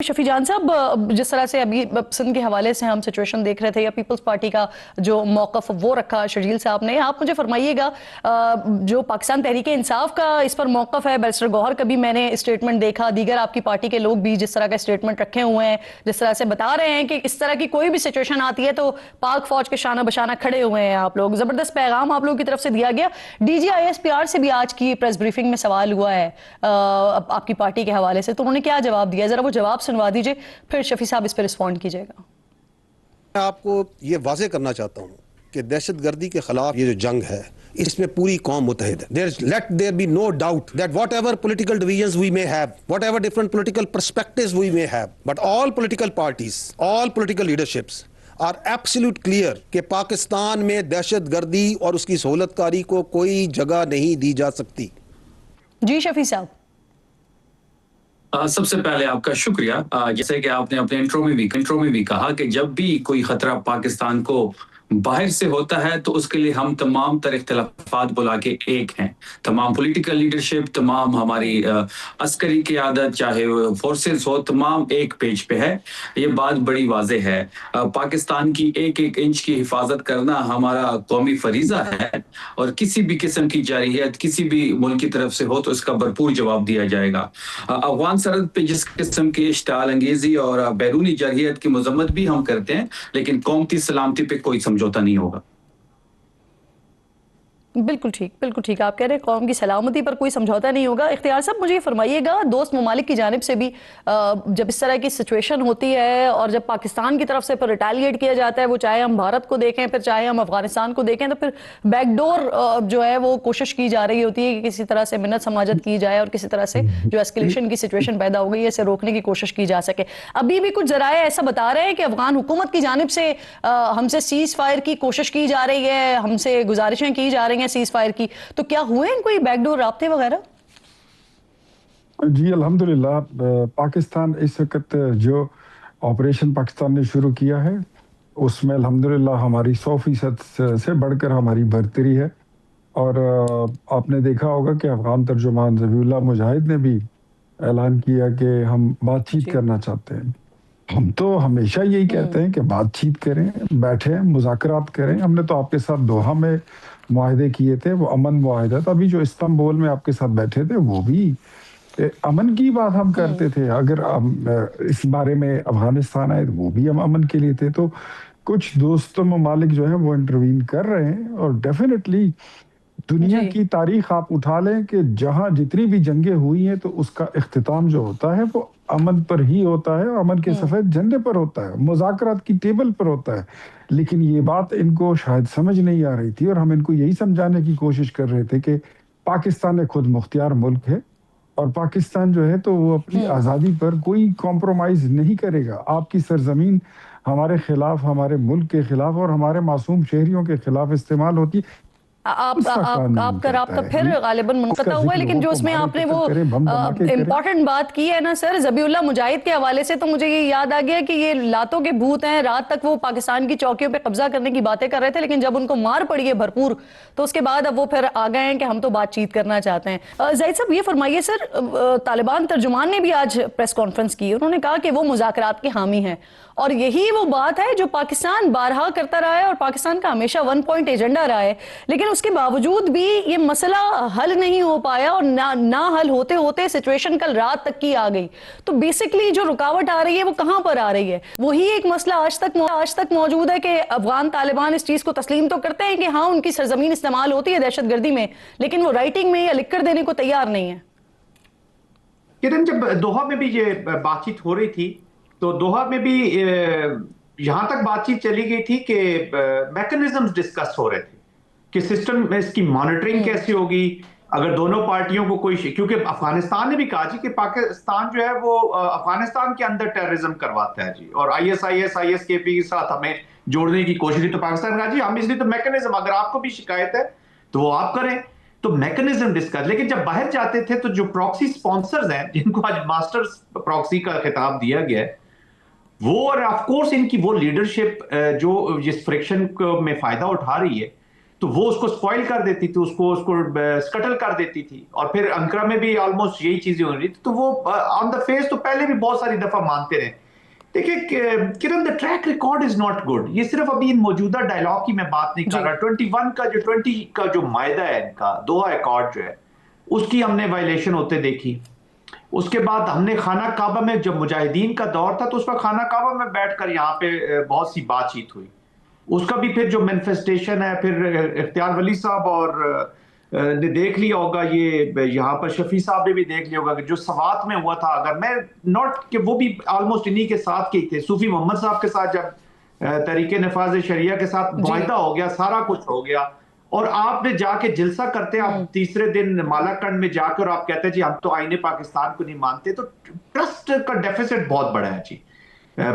शफी जान साहब, जिस तरह से अभी सिंध के हवाले से हम सिचुएशन देख रहे थे या पीपल्स पार्टी का जो मौक़िफ़ वो रखा शर्जील साहब ने, आप मुझे फरमाइएगा जो पाकिस्तान तहरीक इंसाफ का इस पर मौक़िफ़ है, बैरिस्टर गौहर का भी मैंने स्टेटमेंट देखा, दीगर आपकी पार्टी के लोग भी जिस तरह का स्टेटमेंट रखे हुए हैं, जिस तरह से बता रहे हैं कि इस तरह की कोई भी सिचुएशन आती है तो पाक फौज के शाना बशाना खड़े हुए हैं आप लोग। ज़बरदस्त पैगाम आप लोगों की तरफ से दिया गया। DGISPR से भी आज की प्रेस ब्रीफिंग में सवाल हुआ है आपकी पार्टी के हवाले से, तो उन्होंने क्या जवाब दिया, ज़रा वो जवाब सुनवा दीजिए, फिर शफी साहब इस पर रिस्पॉन्ड कीजिएगा। मैं आपको ये वाजे करना चाहता हूँ कि दहशतगर्दी के खिलाफ ये जो जंग है इसमें पूरी कौम मुतहिद है। Let there be no doubt that whatever political divisions we may have, whatever different political perspectives we may have, but all political parties, all political leaderships are absolute clear कि पाकिस्तान में दहशतगर्दी और उसकी सहूलतकारी को कोई जगह नहीं दी जा सकती। जी शफी साहब, सबसे पहले आपका शुक्रिया। जैसे कि आपने अपने इंट्रो में भी कहा कि जब भी कोई खतरा पाकिस्तान को बाहर से होता है तो उसके लिए हम तमाम तर इख्तिलाफात बुला के एक हैं। तमाम पॉलिटिकल लीडरशिप, तमाम हमारी अस्करी क़यादत, चाहे फोर्सेस हो, तमाम एक पेज पे है। ये बात बड़ी वाज़ेह है। पाकिस्तान की एक एक इंच की हिफाजत करना हमारा कौमी फरीज़ा है और किसी भी किस्म की जारहियत किसी भी मुल्क की तरफ से हो तो इसका भरपूर जवाब दिया जाएगा। अफगान सरहद पे जिस किस्म की इश्तिआल अंगेज़ी और बैरूनी जारहियत की मज़म्मत भी हम करते हैं, लेकिन कौमती सलामती पे कोई समझौता नहीं होगा। बिल्कुल ठीक आप कह रहे हैं, कौम की सलामती पर कोई समझौता नहीं होगा। इख्तियार साहब, मुझे ये फरमाइएगा, दोस्त ममालिक की जानिब से भी जब इस तरह की सिचुएशन होती है और जब पाकिस्तान की तरफ से फिर रिटेलिएट किया जाता है, वो चाहे हम भारत को देखें फिर चाहे हम अफगानिस्तान को देखें, तो फिर बैकडोर जो है वो कोशिश की जा रही होती है कि किसी तरह से मिन्नत समाजत की जाए और किसी तरह से जो एस्केलेशन की सिचुएशन पैदा हो गई है इसे रोकने की कोशिश की जा सके। अभी भी कुछ जराए ऐसा बता रहे हैं कि अफगान हुकूमत की जानिब से हमसे सीज फायर की कोशिश की जा रही है, हमसे गुजारिशें की जा रही हैं सीज फायर की, तो क्या हुए हैं कोई बैकडोर राब्ते वगैरह? जी अल्हम्दुलिल्लाह, पाकिस्तान इस वक्त जो ऑपरेशन पाकिस्तान ने शुरू किया है उसमें अल्हम्दुलिल्लाह हमारी 100% से बढ़कर हमारी बरतरी है। और आपने देखा होगा कि अफगान तर्जुमान ज़बीउल्लाह मुजाहिद ने भी ऐलान किया कि हम बातचीत करना चाहते हैं। हम तो हमेशा यही कहते हैं कि बातचीत करें, बैठें, मुज़ाकरात करें। हमने तो आपके साथ दोहा में मुआहदे किए थे, वो अमन मुआहदा था। अभी जो इस्तांबुल में आपके साथ बैठे थे वो भी अमन की बात हम करते थे। अगर इस बारे में अफगानिस्तान आए तो वो भी हम अमन के लिए थे। तो कुछ दोस्त ममालिक जो है वो इंटरवीन कर रहे हैं और डेफिनेटली दुनिया की तारीख आप उठा लें कि जहां जितनी भी जंगें हुई हैं तो उसका इख्तिताम जो होता है वो अमन पर ही होता है, अमन के सफेद झंडे पर होता है, मुज़ाकरात की टेबल पर होता है। लेकिन ये बात इनको शायद समझ नहीं आ रही थी और हम इनको यही समझाने की कोशिश कर रहे थे कि पाकिस्तान एक खुद मुख्तियार मुल्क है और पाकिस्तान जो है तो वो अपनी आज़ादी पर कोई कॉम्प्रोमाइज नहीं करेगा। आपकी सरजमीन हमारे खिलाफ, हमारे मुल्क के खिलाफ और हमारे मासूम शहरियों के खिलाफ इस्तेमाल होती है। आपका राब्ता फिर गालिबन मुनक़ता हुआ है, लेकिन जो उसमें आपने वो इम्पोर्टेंट बात की है ना सर, ज़बीउल्लाह मुजाहिद के हवाले से, तो मुझे ये याद आ गया कि ये लातों के भूत हैं। रात तक वो पाकिस्तान की चौकियों पे कब्जा करने की बातें कर रहे थे, लेकिन जब उनको मार पड़ी है भरपूर तो उसके बाद अब वो फिर आ गए हैं कि हम तो बातचीत करना चाहते हैं। ज़ैद साहब, ये फरमाइए सर, तालिबान तर्जुमान ने भी आज प्रेस कॉन्फ्रेंस की, उन्होंने कहा कि वो मुज़ाकरात के हामी हैं और यही वो बात है जो पाकिस्तान बारहा करता रहा है और पाकिस्तान का हमेशा 1 पॉइंट एजेंडा रहा है, लेकिन उसके बावजूद भी ये मसला हल नहीं हो पाया और ना हल होते होते सिचुएशन कल रात तक की आ गई। तो बेसिकली जो रुकावट आ रही है वो कहां पर आ रही है? वही एक मसला आज तक मौजूद है कि अफगान तालिबान इस चीज को तस्लीम तो करते हैं कि हाँ उनकी सरजमीन इस्तेमाल होती है दहशतगर्दी में, लेकिन वो राइटिंग में या लिख कर देने को तैयार नहीं है। किरण, जब दोहा में भी ये बातचीत हो रही थी तो दोहा में भी यहां तक बातचीत चली गई थी कि मैकेनिज्म्स डिस्कस हो रहे थे कि सिस्टम में इसकी मॉनिटरिंग कैसी होगी अगर दोनों पार्टियों को कोई, क्योंकि अफगानिस्तान ने भी कहा जी कि पाकिस्तान जो है वो अफगानिस्तान के अंदर टेररिज्म करवाता है जी, और ISIS-ISKP के साथ हमें जोड़ने की कोशिश की। तो पाकिस्तान ने कहा जी हम इसलिए तो मैकेनिज्म, अगर आपको भी शिकायत है तो वो आप करें, तो मैकेनिज्म डिस्कस। लेकिन जब बाहर जाते थे तो जो प्रॉक्सी स्पॉन्सर्स हैं जिनको आज मास्टर्स प्रॉक्सी का खिताब दिया गया है, वो और ऑफ कोर्स इनकी वो लीडरशिप जो जिस फ्रिक्शन में फायदा उठा रही है, تو وہ اس کو سپوائل کر دیتی تھی, اس کو سکٹل کر دیتی تھی, اور پھر انکرا میں بھی آلموسٹ یہی چیزیں ہو رہی تھی. تو وہ آن دا فیس تو پہلے بھی بہت ساری دفعہ مانتے رہے. دیکھیں کرن, the track record is not good. یہ صرف ابھی ان موجودہ ڈائلاگ کی میں بات نہیں کر رہا. 20 کا جو معاہدہ ہے ان کا, دوحہ ایکارڈ جو ہے, اس کی ہم نے وائلیشن ہوتے دیکھی. اس کے بعد ہم نے خانہ کعبہ میں, جب مجاہدین کا دور تھا تو اس وقت خانہ کعبہ میں بیٹھ کر یہاں پہ بہت سی بات چیت ہوئی. اس کا بھی پھر جو مینیفیسٹیشن ہے, پھر اختیار ولی صاحب اور نے دیکھ لیا ہوگا, یہ یہاں پر شفیع صاحب نے بھی دیکھ لیا ہوگا کہ جو سوات میں ہوا تھا, اگر میں نوٹ کہ وہ بھی آلموسٹ انہی کے ساتھ کے تھے, صوفی محمد صاحب کے ساتھ جب تحریک نفاذ شریعہ کے ساتھ معاہدہ ہو گیا, سارا کچھ ہو گیا, اور آپ نے جا کے جلسہ کرتے, آپ تیسرے دن مالا کنڈ میں جا کر آپ کہتے ہیں جی ہم تو آئین پاکستان کو نہیں مانتے. تو ٹرسٹ کا ڈیفیسٹ بہت بڑا ہے جی.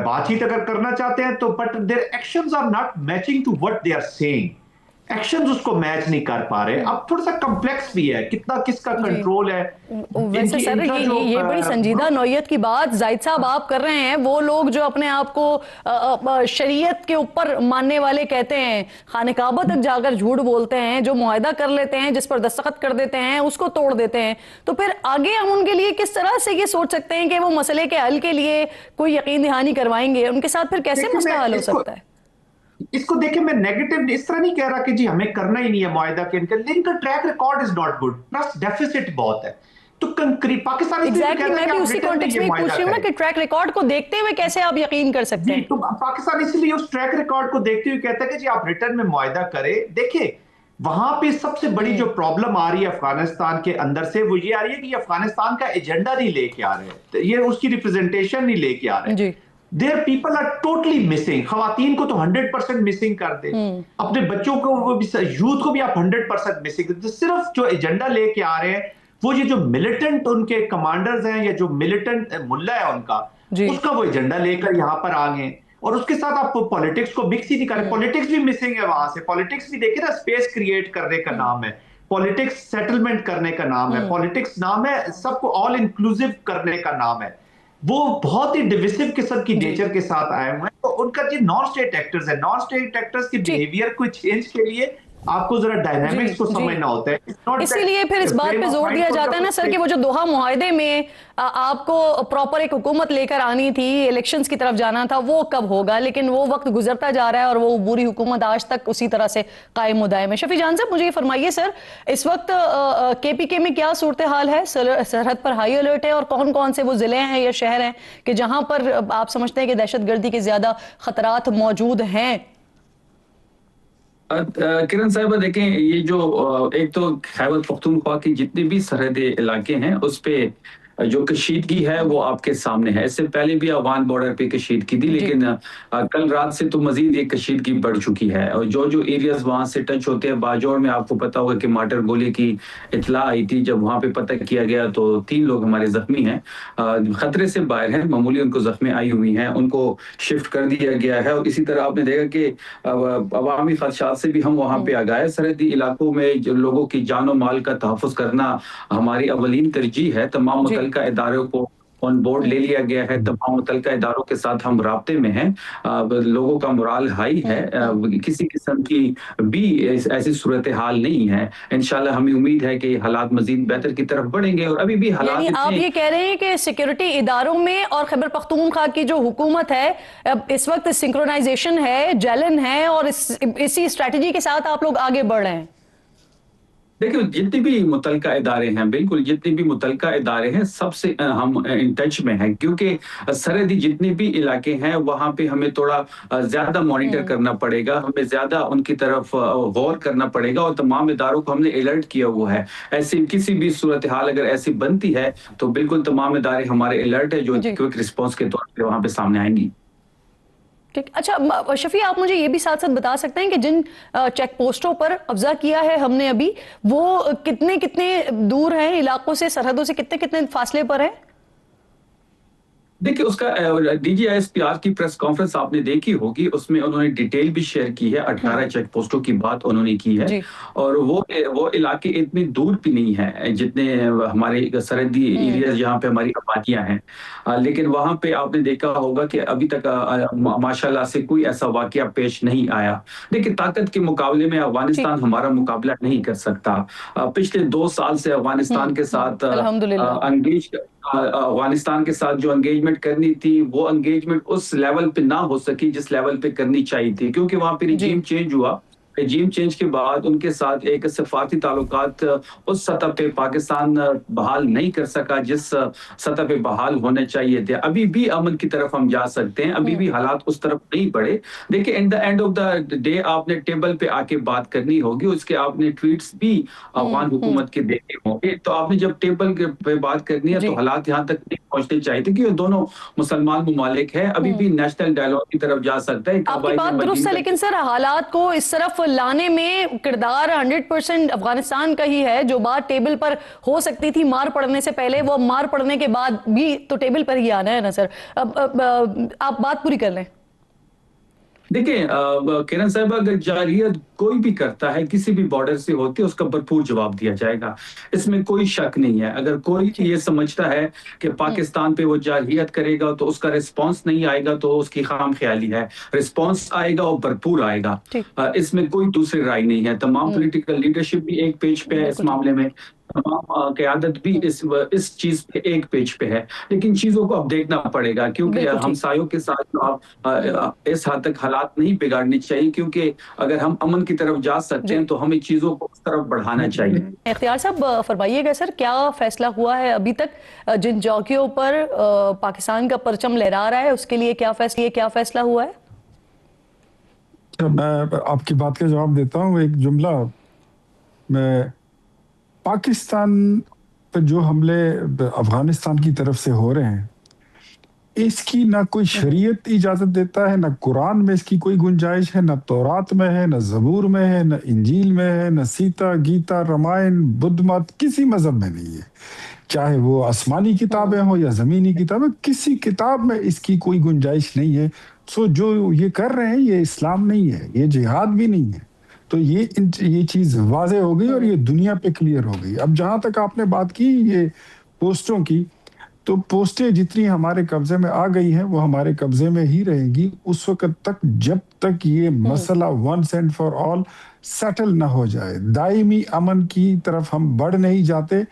بات چیت اگر کرنا چاہتے ہیں تو but their actions are not matching to what they are saying. Actions اس کو میچ نہیں کر پا رہے. اب تھوڑا سا کمپلیکس بھی ہے, کتنا کس کا کنٹرول ہے. ویسے سر یہ بڑی سنجیدہ نوعیت کی بات زاہد صاحب آپ کر رہے ہیں. وہ لوگ جو اپنے آپ کو شریعت کے اوپر ماننے والے کہتے ہیں, خانہ کعبہ تک جا کر جھوٹ بولتے ہیں, جو معاہدہ کر لیتے ہیں, جس پر دستخط کر دیتے ہیں, اس کو توڑ دیتے ہیں, تو پھر آگے ہم ان کے لیے کس طرح سے یہ سوچ سکتے ہیں کہ وہ مسئلے کے حل کے لیے کوئی یقین دہانی کروائیں گے؟ ان کے ساتھ پھر کیسے مسئلہ حل ہو سکتا ہے؟ اس کو دیکھیں, میں نیگیٹو اس طرح نہیں کہہ رہا کہ جی ہمیں کرنا ہی نہیں ہے معاہدہ کے, ان کا track record is not good, trust deficits بہت ہے. تو پاکستان میں بھی اسی کانٹیکسٹ میں پوچھ رہی ہوں نا کہ ٹریک ریکارڈ کو دیکھتے ہوئے کیسے آپ یقین کر سکتے ہیں؟ تو پاکستان اس لیے اس ٹریک ریکارڈ کو دیکھتے ہوئے کہتا ہے کہ جی آپ ریٹرن میں معاہدہ کریں. دیکھیں وہاں پہ سب سے بڑی جو پرابلم آ رہی ہے افغانستان کے اندر سے, وہ یہ آ رہی ہے کہ یہ افغانستان کا ایجنڈا نہیں لے کے آ رہے, یہ اس کی ریپرزنٹیشن نہیں لے کے آ رہے. Their people are totally missing. خواتین کو تو 100% مسنگ کر دے, اپنے بچوں کو, یوتھ کو بھی آپ 100% مسنگ. صرف جو ایجنڈا لے کے آ رہے ہیں وہ یہ جو ملیٹنٹ ان کے کمانڈرز ہیں, یا جو ملیٹنٹ ملا ہے ان کا, اس کا وہ ایجنڈا لے کر یہاں پر آ گئے. اور اس کے ساتھ آپ پولیٹکس کو مکس ہی نہیں کر رہے. پولیٹکس بھی مسنگ ہے وہاں سے. پولیٹکس بھی دیکھیں نا, اسپیس کریٹ کرنے کا نام ہے پولیٹکس, سیٹلمنٹ کرنے کا نام ہے پولیٹکس, نام ہے سب کو آل انکلوسیو کرنے کا نام ہے. وہ بہت ہی ڈیویسو قسم کی نیچر کے ساتھ آئے ہوئے ہیں. تو ان کا جو نان اسٹیٹ ایکٹرز ہیں, نان اسٹیٹ ایکٹرز کی بیہیویئر کو چینج کے لیے آپ کو ذرا ڈائنامکس کو سمجھنا ہوتا ہے. اسی لیے پھر اس بات پہ زور دیا جاتا ہے نا سر کہ وہ جو دوحہ معاہدے میں آپ کو پراپر ایک حکومت لے کر آنی تھی, الیکشنز کی طرف جانا تھا, وہ کب ہوگا؟ لیکن وہ وقت گزرتا جا رہا ہے اور وہ عبوری حکومت آج تک اسی طرح سے قائم و دائم ہے. شفیع جان صاحب مجھے یہ فرمائیے سر, اس وقت کے پی کے میں کیا صورتحال ہے؟ سرحد پر ہائی الرٹ ہے, اور کون کون سے وہ ضلع ہیں یا شہر ہیں کہ جہاں پر آپ سمجھتے ہیں کہ دہشت گردی کے زیادہ خطرات موجود ہیں؟ کرن صاحبہ دیکھیں, یہ جو ایک تو خیبر پختونخوا کی جتنے بھی سرحدی علاقے ہیں اس پہ جو کشیدگی ہے وہ آپ کے سامنے ہے. اس سے پہلے بھی افغان بارڈر پہ کشیدگی تھی, لیکن کل رات سے تو مزید ایک کشیدگی بڑھ چکی ہے. اور جو ایریاز وہاں سے ٹچ ہوتے ہیں, باجوڑ میں آپ کو پتا ہوگا کہ مارٹر گولی کی اطلاع آئی تھی, جب وہاں پہ پتہ کیا گیا تو 3 لوگ ہمارے زخمی ہیں, خطرے سے باہر ہیں, معمولی ان کو زخمیں آئی ہوئی ہیں, ان کو شفٹ کر دیا گیا ہے. اور اسی طرح آپ نے دیکھا کہ عوامی خدشات سے بھی ہم وہاں پہ آگاہ. سرحدی علاقوں میں جو لوگوں کی جان و مال کا تحفظ کرنا ہماری اولین ترجیح ہے. تمام متعلقہ اداروں کو آن بورڈ لے لیا گیا ہے, تمام متعلقہ اداروں کے ساتھ ہم رابطے میں ہیں, لوگوں کا مرال ہائی ہے, کسی قسم کی بھی ایسی صورتحال نہیں ہے. انشاءاللہ ہمیں امید ہے کہ حالات مزید بہتر کی طرف بڑھیں گے. اور ابھی بھی حالات, یعنی آپ یہ کہہ رہے ہیں کہ سیکیورٹی اداروں میں اور خیبر پختونخوا کی جو حکومت ہے اس وقت سنکرونائزیشن ہے, جیلن ہے, اور اسی اسٹریٹجی کے ساتھ آپ لوگ آگے بڑھ رہے ہیں؟ دیکھیں جتنے بھی متعلقہ ادارے ہیں, بالکل جتنے بھی متعلقہ ادارے ہیں, سب سے ہم ان ٹچ میں ہیں, کیونکہ سرحدی جتنے بھی علاقے ہیں وہاں پہ ہمیں تھوڑا زیادہ مانیٹر کرنا پڑے گا, ہمیں زیادہ ان کی طرف غور کرنا پڑے گا, اور تمام اداروں کو ہم نے الرٹ کیا ہوا ہے. ایسی کسی بھی صورتحال اگر ایسی بنتی ہے تو بالکل تمام ادارے ہمارے الرٹ ہے, جو کوئک رسپانس کے طور پہ وہاں پہ سامنے آئیں گی. اچھا شفیع, آپ مجھے یہ بھی ساتھ ساتھ بتا سکتے ہیں کہ جن چیک پوسٹوں پر قبضہ کیا ہے ہم نے ابھی, وہ کتنے دور ہیں علاقوں سے, سرحدوں سے کتنے فاصلے پر ہیں؟ देखिए उसका DGISPR की प्रेस कॉन्फ्रेंस आपने देखी होगी, उसमें उन्होंने डिटेल भी शेयर की है, 18 चेक पोस्टों की बात उन्होंने की है। और वो इलाके इतने दूर भी नहीं है जितने हमारे सरहदी एरिया जहाँ पे हमारी आबादियां हैं, लेकिन वहां पे आपने देखा होगा कि अभी तक माशाल्लाह से कोई ऐसा वाकया पेश नहीं आया। देखिए ताकत के मुकाबले में अफगानिस्तान हमारा मुकाबला नहीं कर सकता। पिछले 2 साल से अफगानिस्तान के साथ अफगानिस्तान के साथ जो एंगेजमेंट करनी थी, वो एंगेजमेंट उस लेवल पे ना हो सकी जिस लेवल पे करनी चाहिए थी, क्योंकि वहां पे रिजीम चेंज हुआ। रिजीम चेंज के बाद उनके साथ एक सफारती ताल्लुकात उस सतह पे पाकिस्तान बहाल नहीं कर सका जिस सतह पे बहाल होने चाहिए थे। अभी भी अमन की तरफ हम जा सकते हैं, अभी भी हालात उस तरफ नहीं बढ़े। देखिए in the end of the day आपने टेबल पे आके बात करनी होगी, उसके आपने ट्वीट्स भी अफगान हुकूमत के देखे होंगे। तो आपने जब टेबल पे बात करनी है तो हालात यहाँ तक नहीं पहुंचने चाहिए थे कि दोनों मुसलमान ममालिक है, अभी भी नेशनल डायलॉग की तरफ जा सकता है। आपकी बात दुरुस्त है, लेकिन सर हालात को इस तरफ लाने में किरदार 100% अफगानिस्तान का ही है। जो बात टेबल पर हो सकती थी मार पड़ने से पहले, वो मार पड़ने के बाद भी तो टेबल पर ही आना है ना सर। अब आप बात पूरी कर लें। देखिए किरण साहब, अगर जारहियत कोई भी करता है किसी भी बॉर्डर से होती है, उसका भरपूर जवाब दिया जाएगा, इसमें कोई शक नहीं है। अगर कोई ये समझता है कि पाकिस्तान पे वो जारहियत करेगा तो उसका रिस्पांस नहीं आएगा, तो उसकी खाम ख्याली है। रिस्पांस आएगा और भरपूर आएगा, इसमें कोई दूसरी राय नहीं है। तमाम पॉलिटिकल लीडरशिप भी एक पेज पे है इस मामले में, तमाम क़यादत भी इस चीज पे एक पेज पे है। लेकिन चीजों को अब देखना पड़ेगा, क्योंकि हमसायों के साथ आप इस हद तक हालात नहीं बिगाड़ने चाहिए, क्योंकि अगर हम अमन की तरफ जा सकते हैं तो हमें चीजों को उस तरफ बढ़ाना चाहिए। इख्तियार साहब फरमाइएगा सर, क्या फैसला हुआ है अभी तक? जिन चौकियों पर पाकिस्तान का परचम लहरा रहा है उसके लिए क्या फैसला हुआ है? मैं आपकी बात का जवाब देता हूँ। एक जुमला, मैं पाकिस्तान पर जो हमले अफगानिस्तान की तरफ से हो रहे हैं, इसकी ना कोई शरीयत इजाजत देता है, ना कुरान में इसकी कोई गुंजाइश है, ना तौरात में है, ना ज़बूर में है, ना इंजील में है, ना सीता, गीता, रामायण, बुद्ध मत, किसी मजहब में नहीं है। चाहे वो आसमानी किताबें हो या जमीनी किताबें, किसी किताब में इसकी कोई गुंजाइश नहीं है। सो जो ये कर रहे हैं ये इस्लाम नहीं है, ये जिहाद भी नहीं है। तो ये चीज वाज़े हो गई और ये दुनिया पे क्लियर हो गई। अब जहां तक आपने बात की ये पोस्टों की, तो पोस्टें जितनी हमारे कब्जे में आ गई हैं वो हमारे कब्जे में ही रहेंगी उस वक्त तक जब तक ये मसला once and for all settle ना हो जाए। दायमी अमन की तरफ हम बढ़ नहीं जाते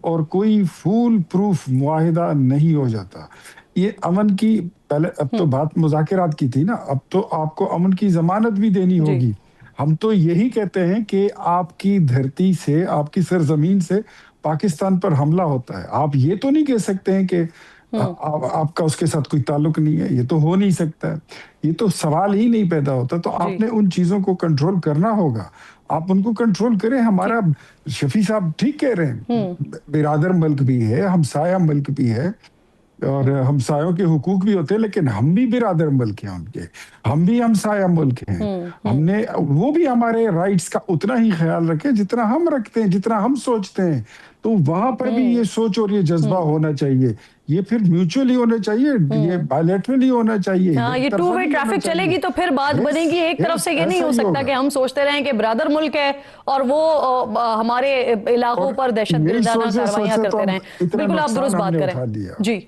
और कोई फूल प्रूफ मुआहिदा नहीं हो जाता। ये अमन की पहले, अब तो बात मुज़ाकिरात की थी ना, अब तो आपको अमन की जमानत भी देनी होगी। हम तो यही कहते हैं कि आपकी धरती से, आपकी सरजमीन से पाकिस्तान पर हमला होता है, आप ये तो नहीं कह सकते हैं कि आपका उसके साथ कोई ताल्लुक नहीं है। ये तो हो नहीं सकता है, ये तो सवाल ही नहीं पैदा होता। तो आपने उन चीजों को कंट्रोल करना होगा, आप उनको कंट्रोल करें। हमारा शफी साहब ठीक कह रहे हैं, बिरादर मुल्क भी है, हमसाया मुल्क भी है और हमसायों के हुकूक भी होते हैं, लेकिन हम भी बिरादर मुल्क हैं उनके, हम भी हमसाया मुल्क हैं। हमने वो भी हमारे राइट्स का उतना ही ख्याल रखे जितना हम रखते हैं, जितना हम सोचते हैं। तो वहां पर भी ये सोच और ये जज्बा होना चाहिए। ये फिर म्यूचुअली होना चाहिए, ये बायलैटरली होना चाहिए। हाँ, ये टू वे ट्रैफिक चलेगी तो फिर बात बनेगी। एक तरफ से ये नहीं हो सकता कि हम सोचते रहें कि ब्रदर मुल्क है और वो हमारे इलाकों पर दहशतगर्दाना कार्रवाइयां करते रहें। बिल्कुल आप दुरुस्त बात करें। जी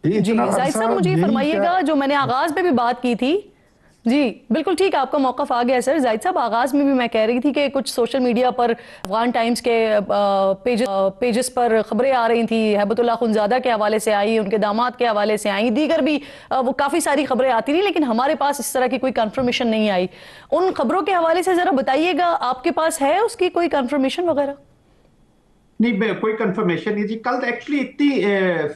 जाहिद साहब, मुझे फरमाइएगा, जो मैंने आगाज में भी बात की थी। जी बिल्कुल ठीक, आपका मौक़िफ़ आ गया सर। जाहिद साहब, आगाज में भी मैं कह रही थी कि कुछ सोशल मीडिया पर अफगान टाइम्स के पेजेस पर खबरें आ रही थी, हैबतुल्लाह खुनज़ादा के हवाले से आई, उनके दामाद के हवाले से आई, दीगर भी वो काफ़ी सारी खबरें आती रही, लेकिन हमारे पास इस तरह की कोई कंफर्मेशन नहीं आई। उन खबरों के हवाले से ज़रा बताइएगा, आपके पास है उसकी कोई कंफर्मेशन वगैरह? नहीं, कोई कंफर्मेशन नहीं जी। कल एक्चुअली इतनी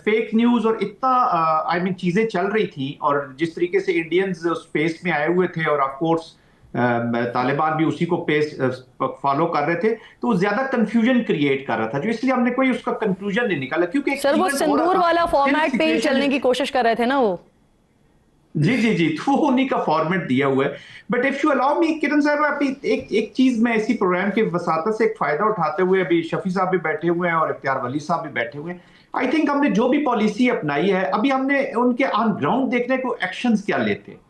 फेक न्यूज और इतना चीजें चल रही थी, और जिस तरीके से इंडियंस स्पेस में आए हुए थे और ऑफ कोर्स तालिबान भी उसी को पेस फॉलो कर रहे थे, तो वो ज्यादा कंफ्यूजन क्रिएट कर रहा था, जो इसलिए हमने कोई उसका कंक्लूजन नहीं निकाला। क्योंकि सर वो सिंदूर वाला फॉर्मेट पे ही चलने की कोशिश कर रहे थे ना वो। जी तो उन्हीं का फॉर्मेट दिया हुआ है। But if you allow me Kiran sahab, अभी एक चीज मैं इसी प्रोग्राम के वसातत से एक फायदा उठाते हुए, अभी शफी साहब भी बैठे हुए हैं और इख्तियार वली साहब भी बैठे हुए हैं, आई थिंक हमने जो भी पॉलिसी अपनाई है, अभी हमने उनके ऑन ग्राउंड देखने को एक्शंस क्या लेते हैं।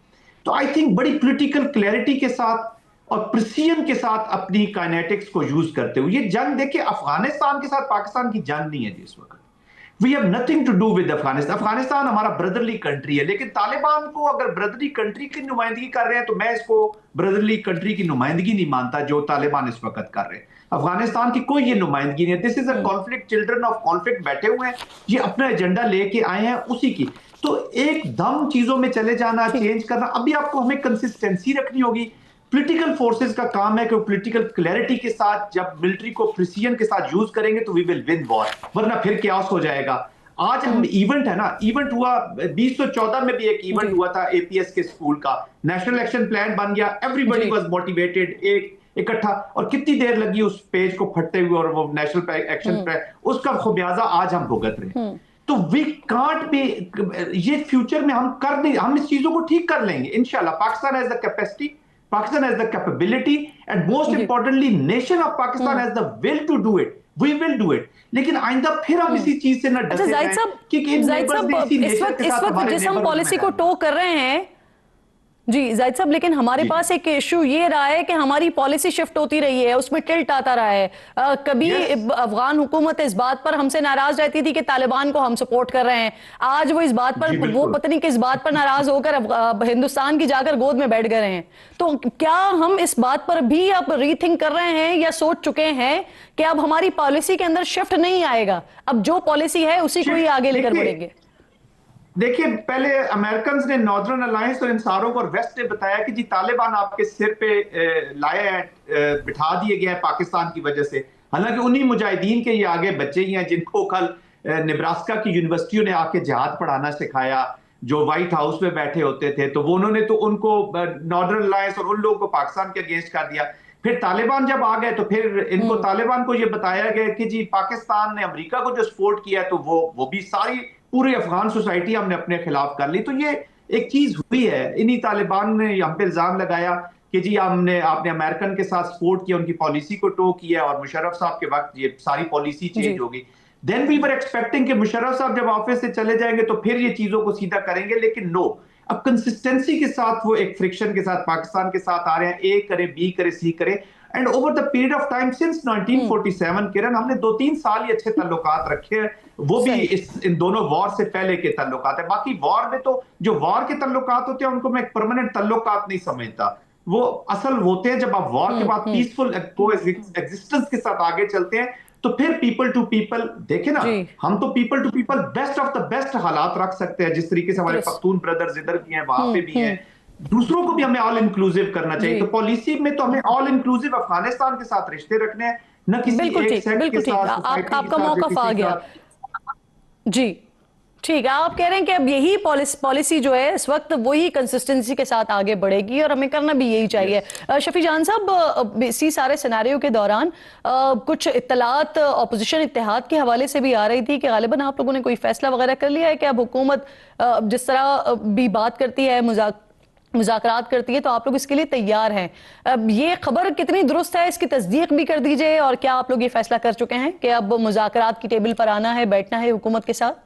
तो आई थिंक बड़ी पॉलिटिकल क्लैरिटी के साथ और प्रिसीजन के साथ अपनी काइनेटिक्स को यूज करते हुए, ये जंग देखिए अफगानिस्तान के साथ पाकिस्तान की जंग नहीं है जिस वक्त। We have nothing to do with Afghanistan. Afghanistan हमारा ब्रदरली कंट्री है, लेकिन तालिबान को अगर ब्रदरली कंट्री की नुमाइंदगी कर रहे हैं तो मैं इसको ब्रदरली कंट्री की नुमाइंदगी नहीं मानता जो तालिबान इस वक्त कर रहे हैं। अफगानिस्तान की कोई ये नुमाइंदगी नहीं है। This is a conflict, children of conflict बैठे हुए हैं, ये अपना एजेंडा लेके आए हैं उसी की। तो एकदम चीजों में चले जाना, चेंज करना, अभी आपको हमें कंसिस्टेंसी रखनी होगी। पॉलिटिकल फोर्सेस का काम है कि पॉलिटिकल क्लैरिटी के साथ जब मिलिट्री को प्रिसीजन के साथ यूज करेंगे तो वी विल विन वॉर, वरना फिर क्या हो जाएगा। आज हम इवेंट है ना, इवेंट हुआ 2014 में भी एक इवेंट हुआ था एपीएस के स्कूल का, नेशनल एक्शन प्लान बन गया, एवरीबॉडी वाज मोटिवेटेड, एक इकट्ठा, और कितनी देर लगी उस पेज को फटते हुए, और वो नेशनल एक्शन प्लान, उसका खुमियाजा आज हम भुगत रहे हैं। तो वी कांट बी, ये फ्यूचर में हम कर देंगे, हम इस चीजों को ठीक कर लेंगे इंशाल्लाह। Pakistan has the capacity, Pakistan has the capability, and most importantly nation of Pakistan has the will to do it. We will do it, लेकिन आइंदा फिर हम इसी चीज से न डरते जाहिद साहब, इस वक्त जिस हम पॉलिसी को टो कर रहे हैं जी जाहिद साहब, लेकिन हमारे पास एक इशू ये रहा है कि हमारी पॉलिसी शिफ्ट होती रही है, उसमें टिल्ट आता रहा है। कभी अफगान हुकूमत इस बात पर हमसे नाराज रहती थी कि तालिबान को हम सपोर्ट कर रहे हैं, आज वो इस बात पर, वो पता नहीं किस बात पर नाराज होकर हिंदुस्तान की जाकर गोद में बैठ गए हैं। तो क्या हम इस बात पर भी अब रीथिंक कर रहे हैं या सोच चुके हैं कि अब हमारी पॉलिसी के अंदर शिफ्ट नहीं आएगा, अब जो पॉलिसी है उसी को ही आगे लेकर बढ़ेंगे? देखिए, पहले अमेरिकन ने, नॉर्दर्न अलायंस और इन सारों को, और वेस्ट ने बताया कि जी तालिबान आपके सिर पे लाया है, बिठा दिए गया है पाकिस्तान की वजह से। हालांकि उन्हीं मुजाहिदीन के ये आगे बच्चे ही हैं जिनको कल नेब्रास्का की यूनिवर्सिटियों ने आके जिहाद पढ़ाना सिखाया, जो व्हाइट हाउस में बैठे होते थे। तो वो उन्होंने तो उनको, नॉर्दर्न अलायंस और उन लोगों को पाकिस्तान के अगेंस्ट कर दिया। फिर तालिबान जब आ गए तो फिर इनको, तालिबान को ये बताया गया कि जी पाकिस्तान ने अमेरिका को जो सपोर्ट किया तो वो भी सारी पूरी अफगान सोसाइटी हमने अपने खिलाफ कर ली। तो ये एक चीज हुई है। इन्हीं तालिबान ने हम पे इल्जाम लगाया कि जी आपने अमेरिकन के साथ सपोर्ट किया, उनकी पॉलिसी को टो किया, और मुशर्रफ साहब के वक्त ये सारी पॉलिसी चेंज हो गई। देन वी वर एक्सपेक्टिंग कि मुशर्रफ साहब जब ऑफिस से चले जाएंगे तो फिर ये चीजों को सीधा करेंगे, लेकिन नो, अब कंसिस्टेंसी के साथ वो एक फ्रिक्शन के साथ पाकिस्तान के साथ आ रहे हैं, ए करे, बी करे, सी करे। And over the period of time since 1947 किरण, हमने 2-3 साल ही अच्छे ताल्लुकात रखे हैं, वो भी इन दोनों वॉर से पहले के ताल्लुकात है। बाकी वॉर में तो जो वॉर के ताल्लुकात होते हैं उनको मैं एक परमानेंट ताल्लुकात नहीं समझता, वो असल होते हैं जब आप वॉर के बाद पीसफुल कोएग्जिस्टेंस के साथ आगे चलते हैं। तो फिर पीपल टू पीपल, देखे ना, हम तो people to people best of the best हालात रख सकते हैं, जिस तरीके से हमारे पख्तून ब्रदर्स इधर भी हैं, वहां पे भी हैं। दूसरों को भी हमें ऑल इंक्लूसिव करना चाहिए। तो पॉलिसी में तो हमें ऑल इंक्लूसिव अफगानिस्तान के साथ रिश्ते रखने हैं, न किसी एक सेक्ट के साथ। आपका मौक़िफ़ आ गया जी, ठीक है। आप कह रहे हैं कि अब यही पॉलिसी जो है इस वक्त वही कंसिस्टेंसी के साथ आगे बढ़ेगी, और हमें करना भी यही चाहिए। शफी जान साहब, इसी सारे सिनेरियो के दौरान कुछ इत्तलात अपोजिशन इत्तेहाद के हवाले से भी आ रही थी कि गालिबन आप लोगों ने कोई फैसला वगैरह कर लिया है कि अब हुकूमत जिस तरह भी बात करती है, मुज़ाकरात करती है, तो आप लोग इसके लिए तैयार हैं। अब ये खबर कितनी दुरुस्त है, इसकी तस्दीक भी कर दीजिए, और क्या आप लोग ये फैसला कर चुके हैं कि अब मुज़ाकरात की टेबल पर आना है, बैठना है हुकूमत के साथ?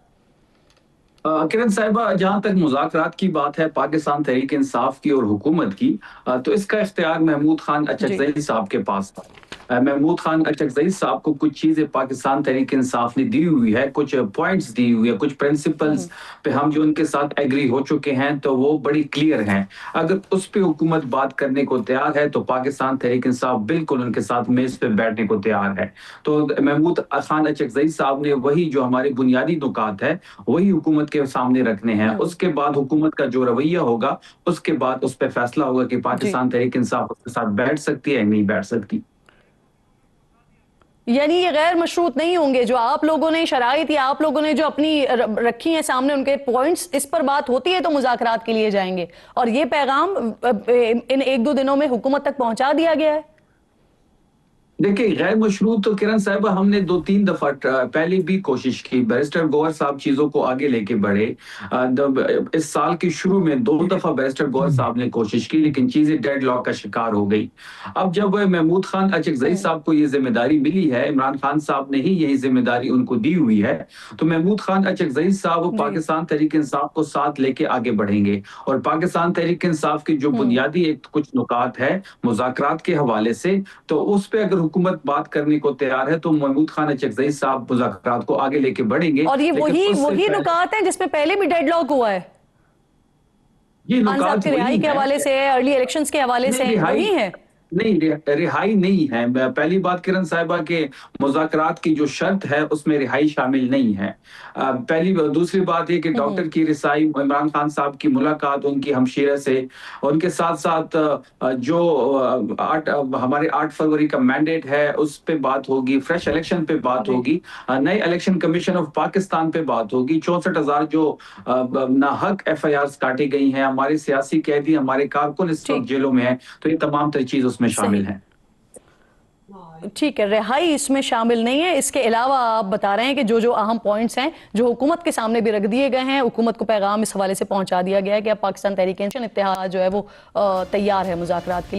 किरण साहिबा, जहां तक मुज़ाकरात की बात है पाकिस्तान तहरीक इंसाफ की और हुकूमत की, तो इसका इख्तियार महमूद खान अचकज़ई साहब के पास था। महमूद खान अचकज़ई साहब को कुछ चीजें पाकिस्तान तहरीक इंसाफ ने दी हुई है, कुछ पॉइंट्स दी हुई है, कुछ प्रिंसिपल्स पे हम जो उनके साथ एग्री हो चुके हैं, तो वो बड़ी क्लियर हैं। अगर उस पे हुकूमत बात करने को तैयार है तो पाकिस्तान तहरीक इंसाफ बिल्कुल उनके साथ मेज पे बैठने को तैयार है। तो महमूद खान अचकज़ई साहब ने वही जो हमारे बुनियादी नुकात है वही हुकूमत के सामने रखने हैं। उसके बाद हुकूमत का जो रवैया होगा उसके बाद उस पर फैसला होगा कि पाकिस्तान तहरीक इंसाफ उसके साथ बैठ सकती है या नहीं बैठ सकती। यानी ये गैर मशरूत नहीं होंगे, जो आप लोगों ने शराइत या आप लोगों ने जो अपनी रखी है सामने उनके पॉइंट्स, इस पर बात होती है तो मुज़ाकरात के लिए जाएंगे, और ये पैगाम इन 1-2 दिनों में हुकूमत तक पहुंचा दिया गया है? देखिए, गैर मशरूत तो किरण साहिबा हमने 2-3 दफा पहले भी कोशिश की। बैरिस्टर गौहर साहब चीजों को आगे लेके बढ़े। इस साल के शुरू में 2 दफा बैरिस्टर गौहर साहब ने कोशिश की, लेकिन चीजें डेडलॉक का शिकार हो गई। अब जब महमूद खान अचकजई साहब को ये जिम्मेदारी मिली है, इमरान खान साहब ने ही यही जिम्मेदारी उनको दी हुई है, तो महमूद खान अचकजई साहब पाकिस्तान तहरीक इंसाफ को साथ लेके आगे बढ़ेंगे। और पाकिस्तान तहरीक इंसाफ की जो बुनियादी एक कुछ नुकात है मुज़ाकरात के हवाले से, तो उस पे अगर हुकूमत बात करने को तैयार है तो महमूद खान अचकजई साहब मुज़ाकरात को आगे लेके बढ़ेंगे। और ये वही नुकात हैं जिसमें पहले भी डेडलॉक हुआ है, ये खान साहब की रिहाई के हवाले से है, अर्ली इलेक्शंस के हवाले से वही है। नहीं, रिहाई नहीं है। पहली बात किरण साहिबा के मुज़ाकरात की जो शर्त है उसमें रिहाई शामिल नहीं है। दूसरी बात ये कि डॉक्टर की रिसाई, इमरान खान साहब की मुलाकात उनकी हमशीरा से, उनके साथ साथ जो हमारे 8 फरवरी का मैंडेट है उस पे बात होगी, फ्रेश इलेक्शन पे बात होगी, नए इलेक्शन कमीशन ऑफ पाकिस्तान पे बात होगी, 64,000 जो नाहक FIRs काटी गई हैं, हमारे सियासी कैदी, हमारे कारकुन इस वक्त जेलों में हैं, तो ये तमाम तरह चीज उसमें शामिल है। ठीक है, रिहाई इसमें शामिल नहीं है। इसके अलावा आप बता रहे हैं कि जो अहम पॉइंट्स हैं जो हुकूमत के सामने भी रख दिए गए हैं, हुकूमत को पैगाम इस हवाले से पहुंचा दिया गया है कि अब पाकिस्तान तहरीक इंसाफ इत्तेहाद जो है वो तैयार है मुज़ाकरात के लिए।